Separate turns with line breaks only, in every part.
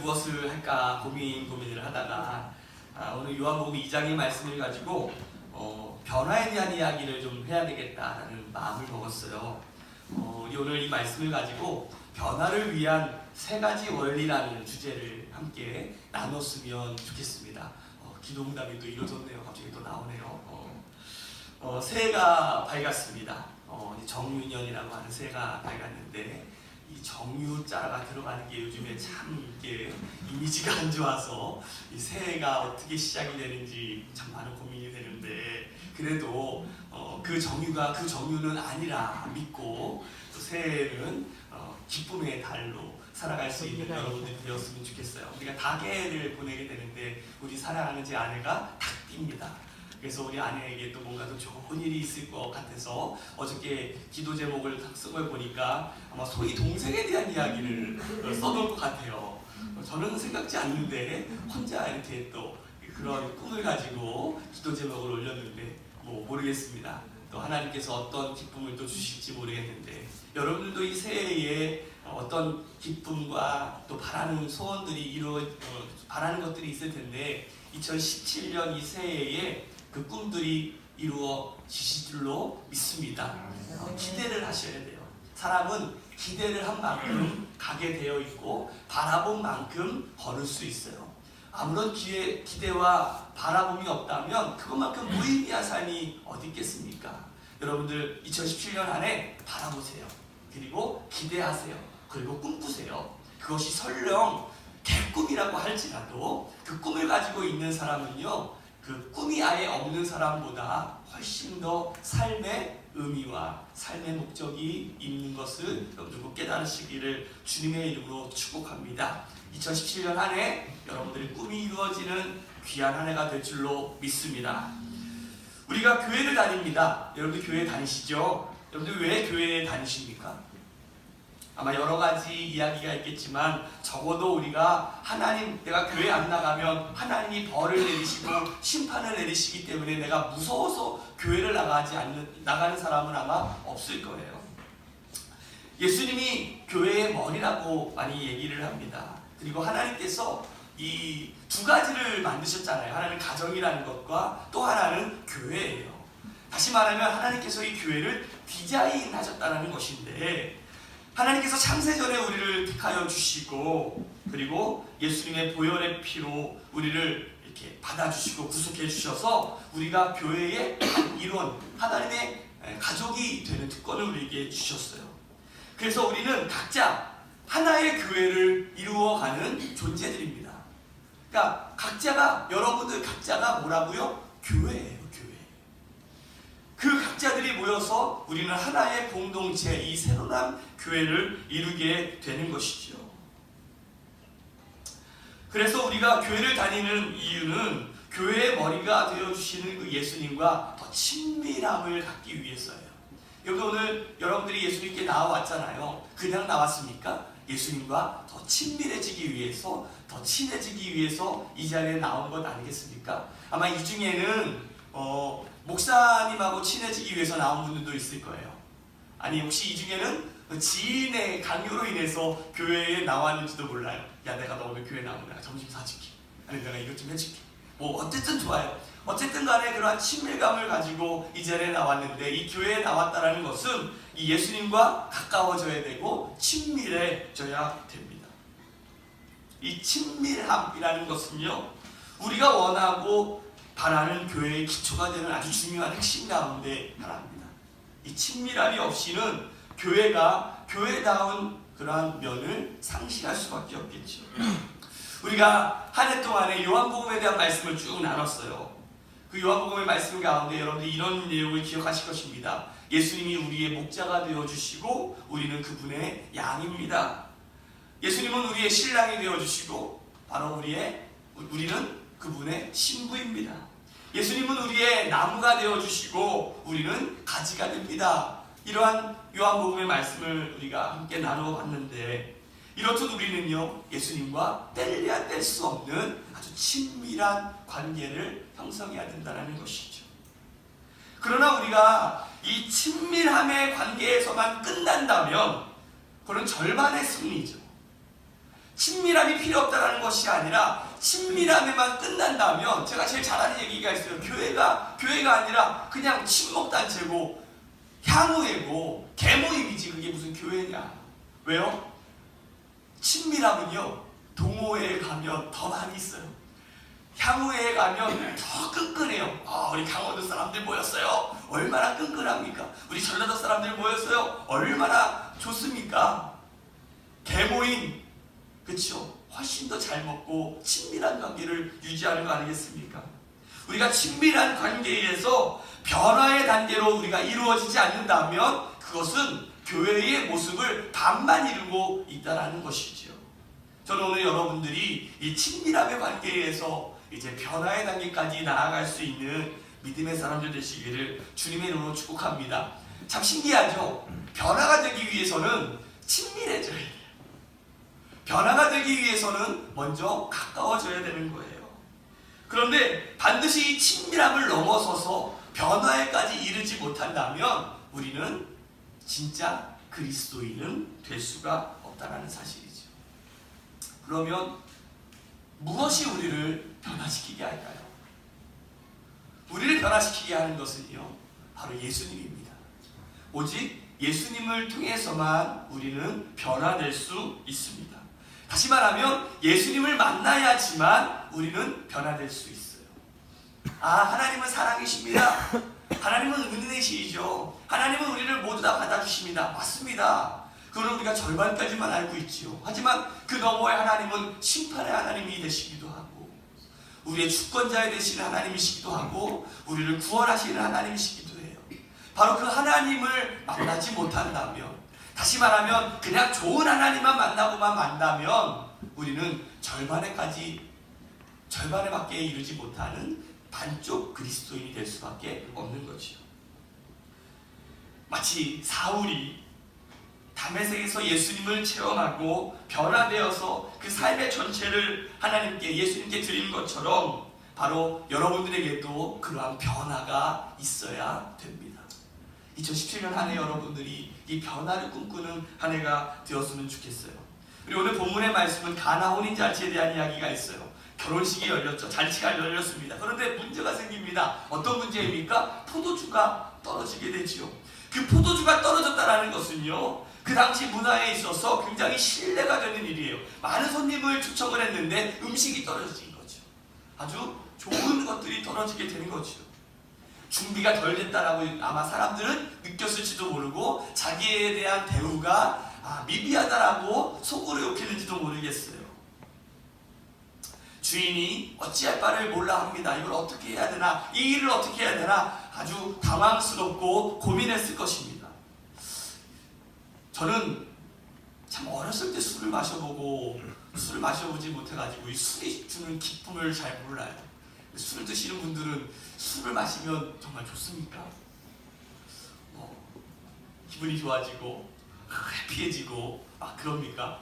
무엇을 할까 고민을 하다가 오늘 요한복음 2장의 말씀을 가지고 변화에 대한 이야기를 좀 해야 되겠다라는 마음을 먹었어요. 우리 오늘 이 말씀을 가지고 변화를 위한 세 가지 원리라는 주제를 함께 나눴으면 좋겠습니다. 기도응답이 또 이루어졌네요. 갑자기 또 나오네요. 새해가 밝았습니다. 정유년이라고 하는 새해가 밝았는데 이 정유자가 들어가는 게 요즘에 참 이게 이미지가 안 좋아서 이 새해가 어떻게 시작이 되는지 참 많은 고민이 되는데, 그래도 그 정유는 아니라 믿고 또 새해는 기쁨의 달로 살아갈 수 있는 여러분들이 되었으면 좋겠어요. 우리가 닭해를 보내게 되는데 우리 사랑하는 제 아내가 닭띠입니다. 그래서 우리 아내에게 또 뭔가 더 좋은 일이 있을 것 같아서 어저께 기도 제목을 쓴 걸 보니까 아마 소희 동생에 대한 이야기를 써놓을 것 같아요. 저는 생각지 않는데 혼자 이렇게 또 그런 꿈을 가지고 기도 제목을 올렸는데 모르겠습니다. 또 하나님께서 어떤 기쁨을 또 주실지 모르겠는데, 여러분들도 이 새해에 어떤 기쁨과 또 바라는 소원들이 바라는 것들이 있을 텐데, 2017년 이 새해에 그 꿈들이 이루어지실 줄로 믿습니다. 기대를 하셔야 돼요. 사람은 기대를 한 만큼 가게 되어 있고 바라본 만큼 걸을 수 있어요. 아무런 기대와 바라봄이 없다면 그것만큼 무의미한 삶이 어디 있겠습니까? 여러분들 2017년 안에 바라보세요. 그리고 기대하세요. 그리고 꿈꾸세요. 그것이 설령 개꿈이라고 할지라도 그 꿈을 가지고 있는 사람은요, 그 꿈이 아예 없는 사람보다 훨씬 더 삶의 의미와 삶의 목적이 있는 것을 여러분들 깨달으시기를 주님의 이름으로 축복합니다. 2017년 한 해 여러분들의 꿈이 이루어지는 귀한 한 해가 될 줄로 믿습니다. 우리가 교회를 다닙니다. 여러분들 교회 다니시죠? 여러분들 왜 교회에 다니십니까? 아마 여러 가지 이야기가 있겠지만 적어도 우리가 내가 교회 안 나가면 하나님이 벌을 내리시고 심판을 내리시기 때문에 내가 무서워서 교회를 나가는 사람은 아마 없을 거예요. 예수님이 교회의 머리라고 많이 얘기를 합니다. 그리고 하나님께서 이 두 가지를 만드셨잖아요. 하나는 가정이라는 것과 또 하나는 교회예요. 다시 말하면 하나님께서 이 교회를 디자인하셨다는 것인데, 하나님께서 창세전에 우리를 택하여 주시고 그리고 예수님의 보혈의 피로 우리를 이렇게 받아주시고 구속해 주셔서 우리가 교회의 한 일원, 하나님의 가족이 되는 특권을 우리에게 주셨어요. 그래서 우리는 각자 하나의 교회를 이루어가는 존재들입니다. 그러니까 여러분들 각자가 뭐라고요? 교회예요. 교회. 그 각자들이 모여서 우리는 하나의 공동체, 이 새로운 교회를 이루게 되는 것이죠. 그래서 우리가 교회를 다니는 이유는 교회의 머리가 되어주시는 그 예수님과 더 친밀함을 갖기 위해서예요. 여기 오늘 여러분들이 예수님께 나와왔잖아요. 그냥 나왔습니까? 예수님과 더 친밀해지기 위해서, 더 친해지기 위해서 이 자리에 나온 것 아니겠습니까? 아마 이 중에는 목사님하고 친해지기 위해서 나온 분들도 있을 거예요. 아니 혹시 이 중에는 지인의 강요로 인해서 교회에 나왔는지도 몰라요. 야, 내가 너 오늘 교회 나오면 내가 점심 사줄게. 아니 내가 이것 좀 해줄게. 어쨌든 좋아요. 어쨌든 간에 그러한 친밀감을 가지고 이 자리에 나왔는데, 이 교회에 나왔다는 것은 이 예수님과 가까워져야 되고 친밀해져야 됩니다. 이 친밀함이라는 것은요, 우리가 원하고 바라는 교회의 기초가 되는 아주 중요한 핵심 가운데 하나입니다. 이 친밀함이 없이는 교회가 교회다운 그러한 면을 상실할 수밖에 없겠죠. 우리가 한 해 동안에 요한복음에 대한 말씀을 쭉 나눴어요. 그 요한복음의 말씀 가운데 여러분들이 이런 내용을 기억하실 것입니다. 예수님이 우리의 목자가 되어주시고 우리는 그분의 양입니다. 예수님은 우리의 신랑이 되어주시고 바로 우리는 그분의 신부입니다. 예수님은 우리의 나무가 되어주시고 우리는 가지가 됩니다. 이러한 요한복음의 말씀을 우리가 함께 나누어 봤는데, 이렇듯 우리는요, 예수님과 뗄 수 없는 아주 친밀한 관계를 형성해야 된다는 것이죠. 그러나 우리가 이 친밀함의 관계에서만 끝난다면 그건 절반의 승리죠. 친밀함이 필요 없다는 것이 아니라 친밀함에만 끝난다면, 제가 제일 잘하는 얘기가 있어요. 교회가 아니라 그냥 친목단체고 향후회고 개모임이지 그게 무슨 교회냐. 왜요? 친밀함은요, 동호회에 가면 더 많이 있어요. 향후회에 가면 더 끈끈해요. 우리 강원도 사람들 모였어요. 얼마나 끈끈합니까? 우리 전라도 사람들 모였어요. 얼마나 좋습니까? 개모임, 그렇죠? 훨씬 더 잘 먹고 친밀한 관계를 유지하는 거 아니겠습니까? 우리가 친밀한 관계에서 변화의 단계로 우리가 이루어지지 않는다면 그것은 교회의 모습을 반만 이루고 있다는 것이죠. 저는 오늘 여러분들이 이 친밀함의 관계에서 이제 변화의 단계까지 나아갈 수 있는 믿음의 사람들 되시기를 주님의 이름으로 축복합니다. 참 신기하죠? 변화가 되기 위해서는 친밀해져야 돼요. 변화가 되기 위해서는 먼저 가까워져야 되는 거예요. 그런데 반드시 이 친밀함을 넘어서서 변화에까지 이르지 못한다면 우리는 진짜 그리스도인은 될 수가 없다는 사실이죠. 그러면 무엇이 우리를 변화시키게 할까요? 우리를 변화시키게 하는 것은요, 바로 예수님입니다. 오직 예수님을 통해서만 우리는 변화될 수 있습니다. 다시 말하면 예수님을 만나야지만 우리는 변화될 수 있어요. 하나님은 사랑이십니다. 하나님은 은혜이시죠. 하나님은 우리를 모두 다 받아주십니다. 맞습니다. 그건 우리가 절반까지만 알고 있지요. 하지만 그 너머에 하나님은 심판의 하나님이 되시기도 하고, 우리의 주권자에 되시는 하나님이시기도 하고, 우리를 구원하시는 하나님이시기도 해요. 바로 그 하나님을 만나지 못한다면, 다시 말하면 그냥 좋은 하나님만 만나고만 만나면 우리는 절반에밖에 이르지 못하는 반쪽 그리스도인이 될 수밖에 없는 거죠. 마치 사울이 다메섹에서 예수님을 체험하고 변화되어서 그 삶의 전체를 하나님께, 예수님께 드린 것처럼 바로 여러분들에게도 그러한 변화가 있어야 됩니다. 2017년 한 해 여러분들이 이 변화를 꿈꾸는 한 해가 되었으면 좋겠어요. 그리고 오늘 본문의 말씀은 가나 혼인잔치에 대한 이야기가 있어요. 결혼식이 열렸죠. 잔치가 열렸습니다. 그런데 문제가 생깁니다. 어떤 문제입니까? 포도주가 떨어지게 되지요. 그 포도주가 떨어졌다는 것은요, 그 당시 문화에 있어서 굉장히 신뢰가 되는 일이에요. 많은 손님을 초청을 했는데 음식이 떨어진 거죠. 아주 좋은 것들이 떨어지게 되는 거죠. 준비가 덜 됐다라고 아마 사람들은 느꼈을지도 모르고, 자기에 대한 대우가 미비하다라고 속으로 욕했는지도 모르겠어요. 주인이 어찌할 바를 몰라 합니다. 이걸 어떻게 해야 되나, 이 일을 어떻게 해야 되나 아주 당황스럽고 고민했을 것입니다. 저는 참 어렸을 때 술을 마셔보지 못해가지고 이 술이 주는 기쁨을 잘 몰라요. 술을 드시는 분들은 술을 마시면 정말 좋습니까? 기분이 좋아지고 해피해지고 그럽니까?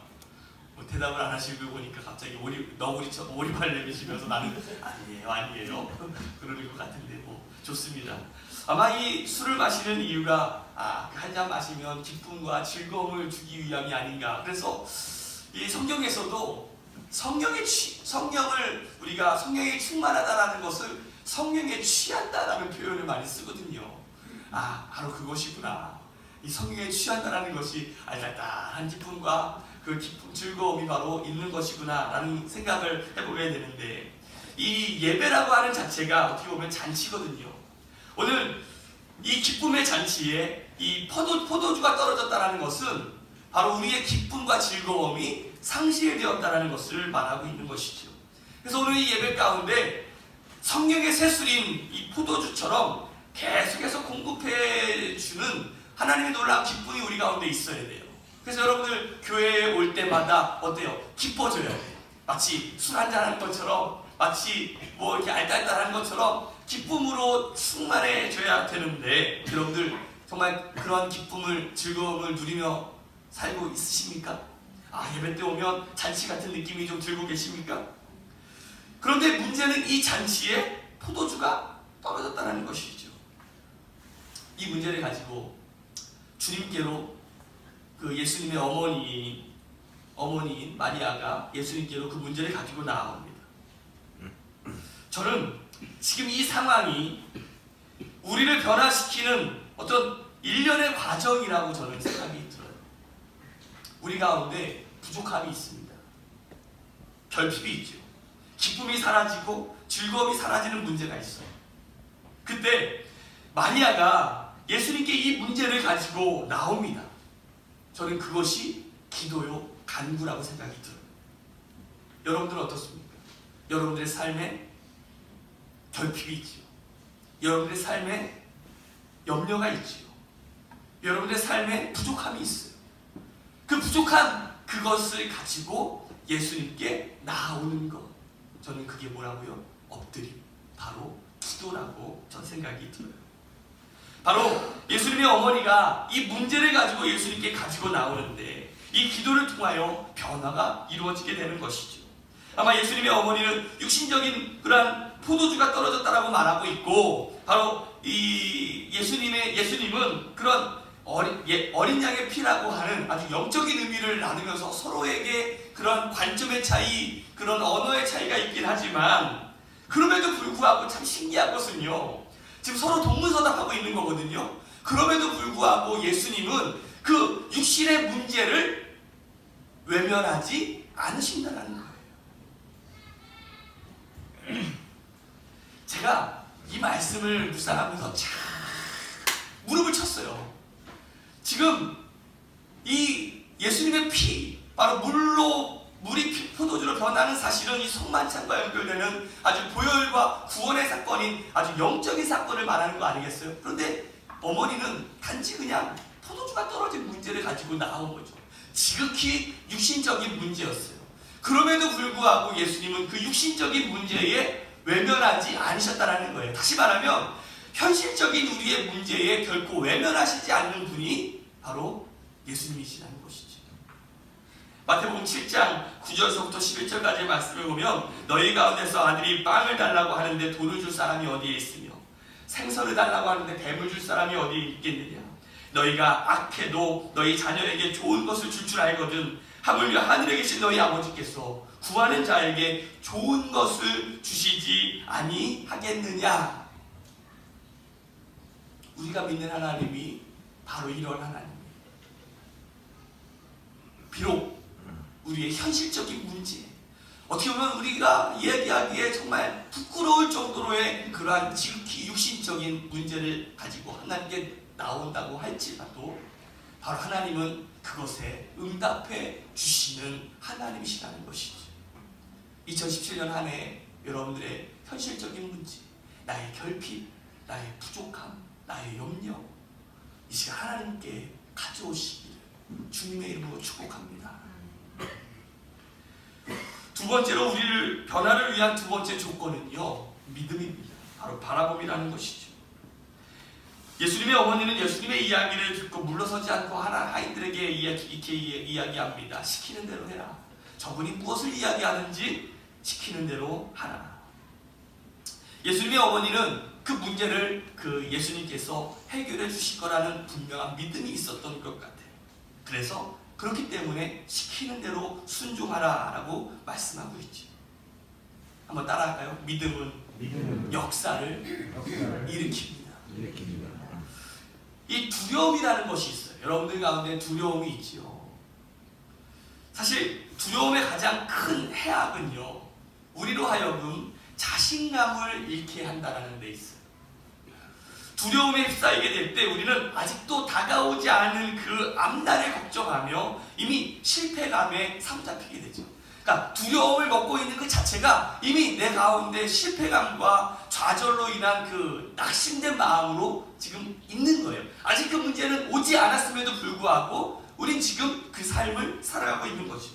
대답을 안 하시고 보니까 갑자기 오리발 내미시면서 나는 아니에요 그러는 것 같은데 좋습니다. 아마 이 술을 마시는 이유가 한 잔 마시면 기쁨과 즐거움을 주기 위함이 아닌가. 그래서 이 성경에서도 우리가 성령에 충만하다라는 것을 성령에 취한다라는 표현을 많이 쓰거든요. 바로 그것이구나. 이 성령에 취한다라는 것이 알딸딸한 기쁨과 그 기쁨, 즐거움이 바로 있는 것이구나 라는 생각을 해보게 되는데, 이 예배라고 하는 자체가 어떻게 보면 잔치거든요. 오늘 이 기쁨의 잔치에 이 포도주가 떨어졌다는 것은 바로 우리의 기쁨과 즐거움이 상실되었다는 것을 말하고 있는 것이죠. 그래서 오늘 이 예배 가운데 성령의 새술인 이 포도주처럼 계속해서 공급해주는 하나님의 놀라운 기쁨이 우리 가운데 있어야 돼요. 그래서 여러분들 교회에 올 때마다 어때요? 기뻐져요. 마치 술 한잔하는 것처럼, 마치 이렇게 알딸딸한 것처럼 기쁨으로 충만해져야 되는데, 여러분들 정말 그런 기쁨을, 즐거움을 누리며 살고 있으십니까? 예배 때 오면 잔치 같은 느낌이 좀 들고 계십니까? 그런데 문제는 이 잔치에 포도주가 떨어졌다는 것이죠. 이 문제를 가지고 주님께로 그 예수님의 어머니인 마리아가 예수님께로 그 문제를 가지고 나아옵니다. 저는 지금 이 상황이 우리를 변화시키는 어떤 일련의 과정이라고 저는 생각이 들어요. 우리 가운데 부족함이 있습니다. 결핍이 있죠. 기쁨이 사라지고 즐거움이 사라지는 문제가 있어요. 그때 마리아가 예수님께 이 문제를 가지고 나옵니다. 저는 그것이 기도요 간구라고 생각이 들어요. 여러분들은 어떻습니까? 여러분들의 삶에 결핍이 있지요. 여러분들의 삶에 염려가 있지요. 여러분들의 삶에 부족함이 있어요. 그 부족한 그것을 가지고 예수님께 나아오는 것, 저는 그게 뭐라고요? 엎드림, 바로 기도라고 전 생각이 들어요. 바로 예수님의 어머니가 이 문제를 가지고 예수님께 가지고 나오는데 이 기도를 통하여 변화가 이루어지게 되는 것이죠. 아마 예수님의 어머니는 육신적인 그러한 포도주가 떨어졌다라고 말하고 있고, 바로 이 예수님은 그런 어린 양의 피라고 하는 아주 영적인 의미를 나누면서 서로에게 그런 관점의 차이, 그런 언어의 차이가 있긴 하지만, 그럼에도 불구하고 참 신기한 것은요, 지금 서로 동문서답하고 있는 거거든요. 그럼에도 불구하고 예수님은 그 육신의 문제를 외면하지 않으신다는 거예요. 제가 이 말씀을 묵상하면서 참 무릎을 쳤어요. 지금 이 예수님의 피, 바로 물이 포도주로 변하는 사실은 이 성만찬과 연결되는 아주 보혈과 구원의 사건인 아주 영적인 사건을 말하는 거 아니겠어요? 그런데 어머니는 단지 그냥 포도주가 떨어진 문제를 가지고 나온 거죠. 지극히 육신적인 문제였어요. 그럼에도 불구하고 예수님은 그 육신적인 문제에 외면하지 않으셨다는 거예요. 다시 말하면 현실적인 우리의 문제에 결코 외면하시지 않는 분이 바로 예수님이시라는 것이죠. 마태복음 7장 9절서부터 11절까지의 말씀을 보면, 너희 가운데서 아들이 빵을 달라고 하는데 돈을 줄 사람이 어디에 있으며 생선을 달라고 하는데 뱀을 줄 사람이 어디에 있겠느냐. 너희가 악해도 너희 자녀에게 좋은 것을 줄 줄 알거든 하물며 하늘에 계신 너희 아버지께서 구하는 자에게 좋은 것을 주시지 아니하겠느냐. 우리가 믿는 하나님이 바로 이런 하나님이에요. 비록 우리의 현실적인 문제, 어떻게 보면 우리가 이야기하기에 정말 부끄러울 정도로의 그러한 지극히 육신적인 문제를 가지고 하나님께 나온다고 할지라도 바로 하나님은 그것에 응답해 주시는 하나님이시라는 것이죠. 2017년 한 해 여러분들의 현실적인 문제, 나의 결핍, 나의 부족함, 나의 염려, 이 시간 하나님께 가져오시기를 주님의 이름으로 축복합니다. 두 번째로 우리를 변화를 위한 두 번째 조건은요, 믿음입니다. 바로 바라봄이라는 것이죠. 예수님의 어머니는 예수님의 이야기를 듣고 물러서지 않고 하인들에게 이렇게 이야기합니다. 시키는 대로 해라. 저분이 무엇을 이야기하는지 시키는 대로 하라. 예수님의 어머니는 그 문제를 예수님께서 해결해 주실 거라는 분명한 믿음이 있었던 것 같아요. 그래서 그렇기 때문에 시키는 대로 순종하라 라고 말씀하고 있죠. 한번 따라할까요? 믿음은 역사를 일으킵니다. 이 두려움이라는 것이 있어요. 여러분들 가운데 두려움이 있지요. 사실 두려움의 가장 큰 해악은요, 우리로 하여금 자신감을 잃게 한다는 데 있어요. 두려움에 휩싸이게 될 때 우리는 아직도 다가오지 않은 그 앞날을 걱정하며 이미 실패감에 사로잡히게 되죠. 그러니까 두려움을 먹고 있는 그 자체가 이미 내 가운데 실패감과 좌절로 인한 그 낙심된 마음으로 지금 있는 거예요. 아직 그 문제는 오지 않았음에도 불구하고 우린 지금 그 삶을 살아가고 있는 거죠.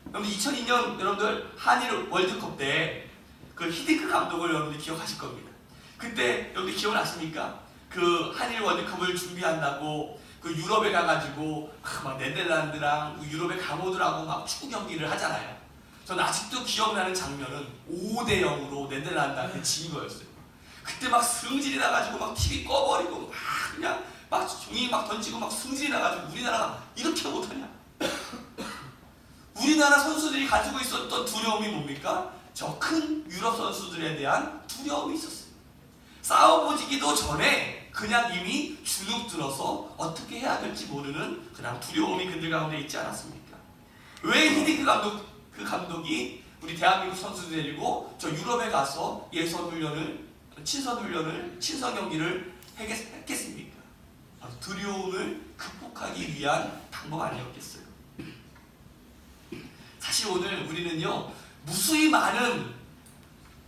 여러분들 2002년 여러분들 한일 월드컵 때 그 히딩크 감독을 여러분들 기억하실 겁니다. 그때 여러분들 기억나십니까? 그 한일 월드컵을 준비한다고 그 유럽에 가가지고 막 네덜란드랑 유럽의 강호들하고 막 축구 경기를 하잖아요. 저는 아직도 기억나는 장면은 5대0으로 네덜란드한테 진 거였어요. 그때 막 승질이 나가지고 막 TV 꺼버리고 막 그냥 막 종이 막 던지고 막 승질이 나가지고 우리나라가 이렇게 못하냐. 우리나라 선수들이 가지고 있었던 두려움이 뭡니까? 저 큰 유럽 선수들에 대한 두려움이 있었어요. 싸워보지기도 전에 그냥 이미 주눅 들어서 어떻게 해야 될지 모르는 그냥 두려움이 그들 가운데 있지 않았습니까? 왜 히딩크 감독이 우리 대한민국 선수들 데리고 저 유럽에 가서 친선 경기를 했겠습니까? 두려움을 극복하기 위한 방법 아니었겠어요? 사실 오늘 우리는요, 무수히 많은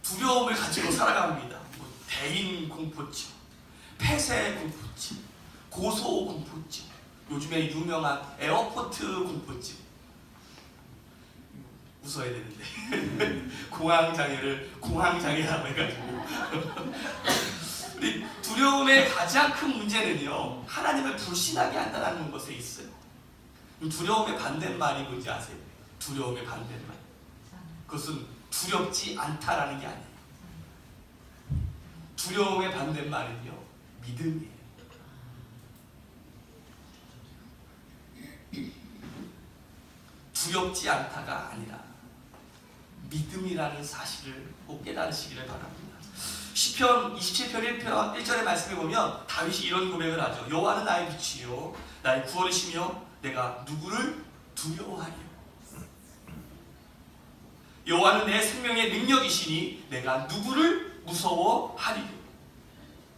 두려움을 가지고 살아갑니다. 대인 공포증, 폐쇄 공포증, 고소 공포증, 요즘에 유명한 에어포트 공포증. 웃어야 되는데 공황장애를 공황장애라고 해가지고 두려움의 가장 큰 문제는요, 하나님을 불신하게 한다는 것에 있어요. 두려움의 반대말이 뭔지 아세요? 두려움의 반대말, 그것은 두렵지 않다라는 게 아니에요. 두려움의 반대말은요, 믿음이에요. 두렵지 않다가 아니라 믿음이라는 사실을 꼭 깨달으시기를 바랍니다. 시편 27편 1절의 말씀에 보면 다윗이 이런 고백을 하죠. 여호와는 나의 빛이요 나의 구원이시며 내가 누구를 두려워하리요. 여호와는 내 생명의 능력이시니 내가 누구를 무서워하리요.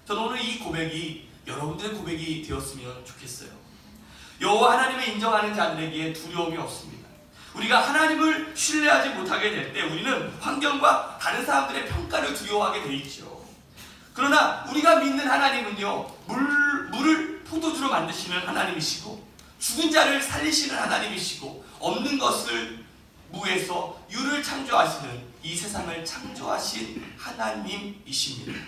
저는 오늘 이 고백이 여러분들의 고백이 되었으면 좋겠어요. 여호와 하나님을 인정하는 자들에게 두려움이 없습니다. 우리가 하나님을 신뢰하지 못하게 될 때 우리는 환경과 다른 사람들의 평가를 두려워하게 돼 있죠. 그러나 우리가 믿는 하나님은요, 물을 포도주로 만드시는 하나님이시고 죽은 자를 살리시는 하나님이시고 없는 것을 무에서 유를 창조하시는 이 세상을 창조하신 하나님이십니다.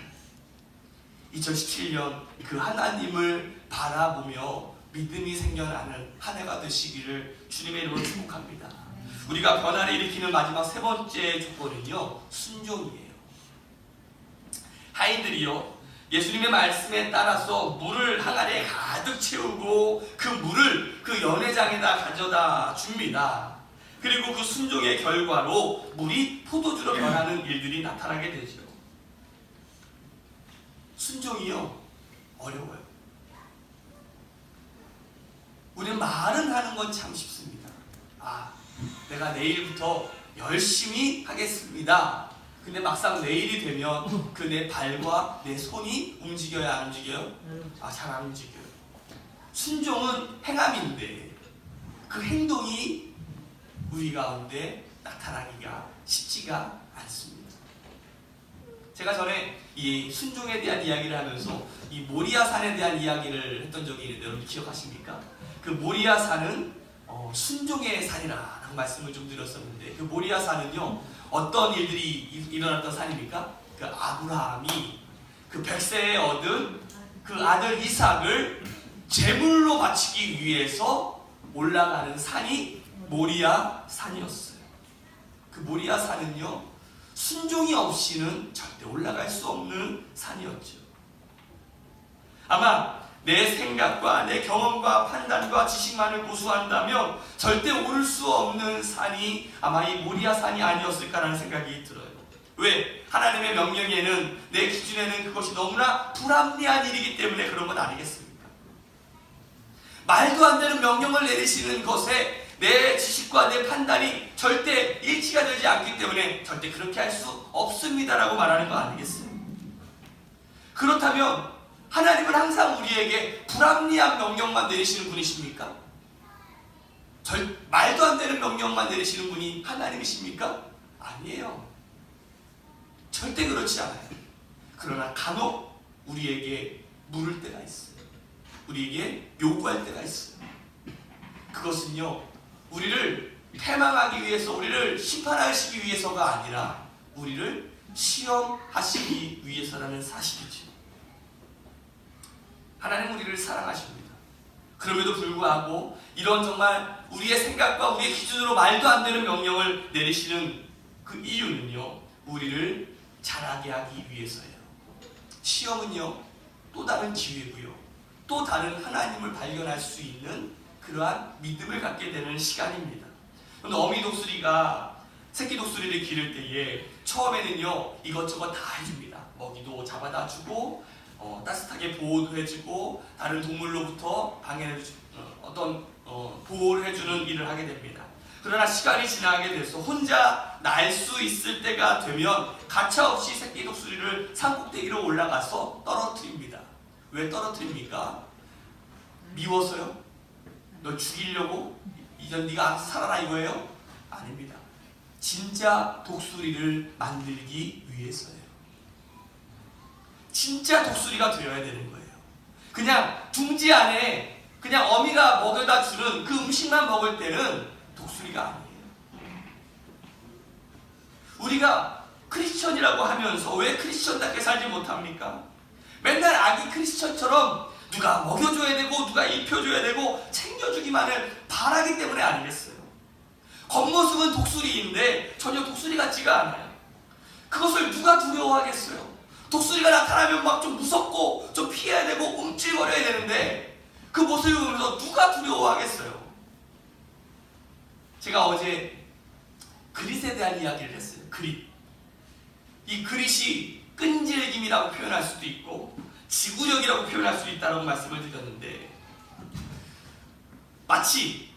2017년 그 하나님을 바라보며 믿음이 생겨나는 한 해가 되시기를 주님의 이름으로 축복합니다. 우리가 변화를 일으키는 마지막 세 번째 조건은요, 순종이에요. 하인들이요, 예수님의 말씀에 따라서 물을 항아리에 가득 채우고 그 물을 그 연회장에다 가져다 줍니다. 그리고 그 순종의 결과로 물이 포도주로 변하는 일들이 나타나게 되죠. 순종이요, 어려워요. 우리는 말은 하는 건 참 쉽습니다. 내가 내일부터 열심히 하겠습니다. 근데 막상 내일이 되면 그 내 발과 내 손이 움직여요, 안 움직여요? 잘 안 움직여요. 순종은 행함인데 그 행동이 우리 가운데 나타나기가 쉽지가 않습니다. 제가 전에 이 순종에 대한 이야기를 하면서 이 모리아 산에 대한 이야기를 했던 적이 있는데 여러분 기억하십니까? 그 모리아 산은 순종의 산이라는 말씀을 좀 드렸었는데, 그 모리아 산은요, 어떤 일들이 일어났던 산입니까? 그 아브라함이 그 백세에 얻은 그 아들 이삭을 제물로 바치기 위해서 올라가는 산이 모리아 산이었어요. 그 모리아 산은요, 순종이 없이는 절대 올라갈 수 없는 산이었죠. 아마 내 생각과 내 경험과 판단과 지식만을 고수한다면 절대 오를 수 없는 산이 아마 이 모리아 산이 아니었을까라는 생각이 들어요. 왜? 하나님의 명령에는, 내 기준에는 그것이 너무나 불합리한 일이기 때문에 그런 건 아니겠습니까? 말도 안 되는 명령을 내리시는 것에 내 지식과 내 판단이 절대 일치가 되지 않기 때문에 절대 그렇게 할 수 없습니다라고 말하는 거 아니겠어요? 그렇다면 하나님은 항상 우리에게 불합리한 명령만 내리시는 분이십니까? 말도 안 되는 명령만 내리시는 분이 하나님이십니까? 아니에요. 절대 그렇지 않아요. 그러나 간혹 우리에게 물을 때가 있어요. 우리에게 요구할 때가 있어요. 그것은요, 우리를 패망하기 위해서, 우리를 심판하시기 위해서가 아니라 우리를 시험하시기 위해서라는 사실이죠. 하나님은 우리를 사랑하십니다. 그럼에도 불구하고 이런 정말 우리의 생각과 우리의 기준으로 말도 안 되는 명령을 내리시는 그 이유는요, 우리를 자라게 하기 위해서예요. 시험은요, 또 다른 기회고요, 또 다른 하나님을 발견할 수 있는 그러한 믿음을 갖게 되는 시간입니다. 근데 어미 독수리가 새끼 독수리를 기를 때에 처음에는요 이것저것 다 해줍니다. 먹이도 잡아다 주고 따뜻하게 보호도 해주고 다른 동물로부터 보호를 해주는 일을 하게 됩니다. 그러나 시간이 지나게 돼서 혼자 날 수 있을 때가 되면 가차없이 새끼 독수리를 산꼭대기로 올라가서 떨어뜨립니다. 왜 떨어뜨립니까? 미워서요? 너 죽이려고? 이전 네가 알아서 살아라 이거예요? 아닙니다. 진짜 독수리를 만들기 위해서예요. 진짜 독수리가 되어야 되는 거예요. 그냥 둥지 안에 그냥 어미가 먹여다 주는 그 음식만 먹을 때는 독수리가 아니에요. 우리가 크리스천이라고 하면서 왜 크리스천답게 살지 못합니까? 맨날 아기 크리스천처럼 누가 먹여줘야 되고 누가 입혀줘야 되고 챙겨주기만을 바라기 때문에 아니겠어요? 겉모습은 독수리인데 전혀 독수리 같지가 않아요. 그것을 누가 두려워하겠어요? 독수리가 나타나면 막 좀 무섭고 좀 피해야 되고 움찔거려야 되는데 그 모습을 보면서 누가 두려워하겠어요? 제가 어제 그릿에 대한 이야기를 했어요. 그릿. 이 그릿이 끈질김이라고 표현할 수도 있고 지구력이라고 표현할 수도 있다고 말씀을 드렸는데 마치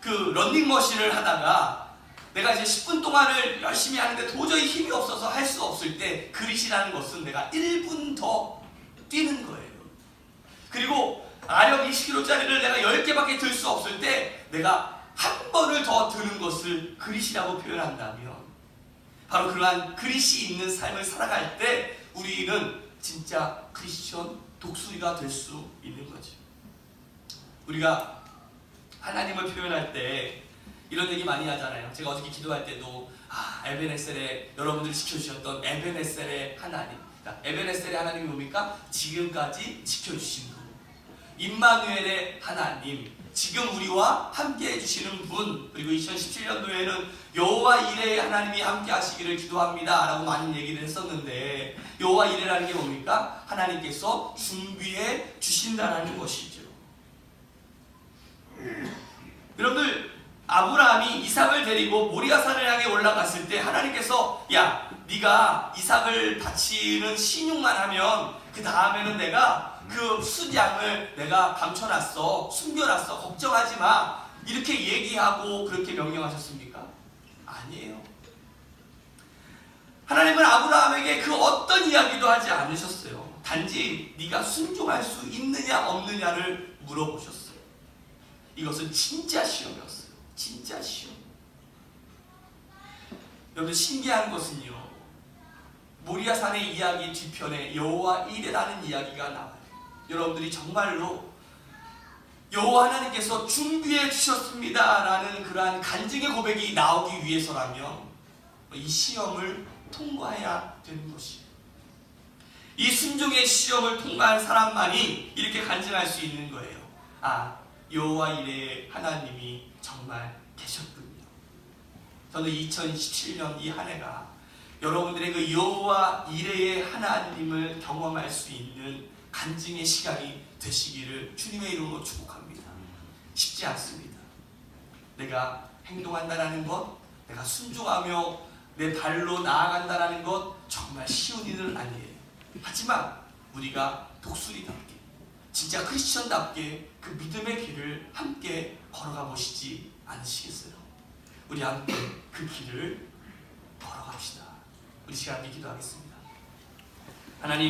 그 런닝머신을 하다가 내가 이제 10분 동안을 열심히 하는데 도저히 힘이 없어서 할 수 없을 때 그릿이라는 것은 내가 1분 더 뛰는 거예요. 그리고 아령 20kg짜리를 내가 10개밖에 들 수 없을 때 내가 한 번을 더 드는 것을 그릿이라고 표현한다면 바로 그러한 그릿이 있는 삶을 살아갈 때 우리는 진짜 크리스천 독수리가 될 수 있는 거죠. 우리가 하나님을 표현할 때 이런 얘기 많이 하잖아요. 제가 어저께 기도할 때도 에베네셀에 여러분들이 지켜주셨던 에베네셀의 하나님, 에베네셀의 하나님이 뭡니까? 지금까지 지켜주신 분, 임마누엘의 하나님, 지금 우리와 함께 해주시는 분, 그리고 2017년도에는 여호와 이레의 하나님이 함께 하시기를 기도합니다 라고 많은 얘기를 했었는데 여호와 이레라는 게 뭡니까? 하나님께서 준비해 주신다는 것이죠. 여러분들, 아브라함이 이삭을 데리고 모리아산을 향해 올라갔을 때 하나님께서 야, 네가 이삭을 바치는 신용만 하면 그 다음에는 내가 그 순양을 내가 감춰놨어, 숨겨놨어, 걱정하지 마, 이렇게 얘기하고 그렇게 명령하셨습니까? 아니에요. 하나님은 아브라함에게 그 어떤 이야기도 하지 않으셨어요. 단지 네가 순종할 수 있느냐 없느냐를 물어보셨어요. 이것은 진짜 시험이었어요. 진짜 시험. 여러분, 신기한 것은요, 모리아산의 이야기 뒤편에 여호와 이레라는 이야기가 나와요. 여러분들이 정말로 여호와 하나님께서 준비해 주셨습니다 라는 그러한 간증의 고백이 나오기 위해서라면 이 시험을 통과해야 되는 것이에요. 이 순종의 시험을 통과한 사람만이 이렇게 간증할 수 있는 거예요. 여호와 이레의 하나님이 정말 계셨군요. 저는 2017년 이 한 해가 여러분들의 그 여호와 이레의 하나님을 경험할 수 있는 간증의 시간이 되시기를 주님의 이름으로 축복합니다. 쉽지 않습니다. 내가 행동한다라는 것, 내가 순종하며 내 발로 나아간다라는 것 정말 쉬운 일은 아니에요. 하지만 우리가 독수리답게, 진짜 크리스천답게 그 믿음의 길을 함께 걸어가 보시지 않으시겠어요? 우리 함께 그 길을 걸어갑시다. 우리 시간 함께 기도하겠습니다. 하나님,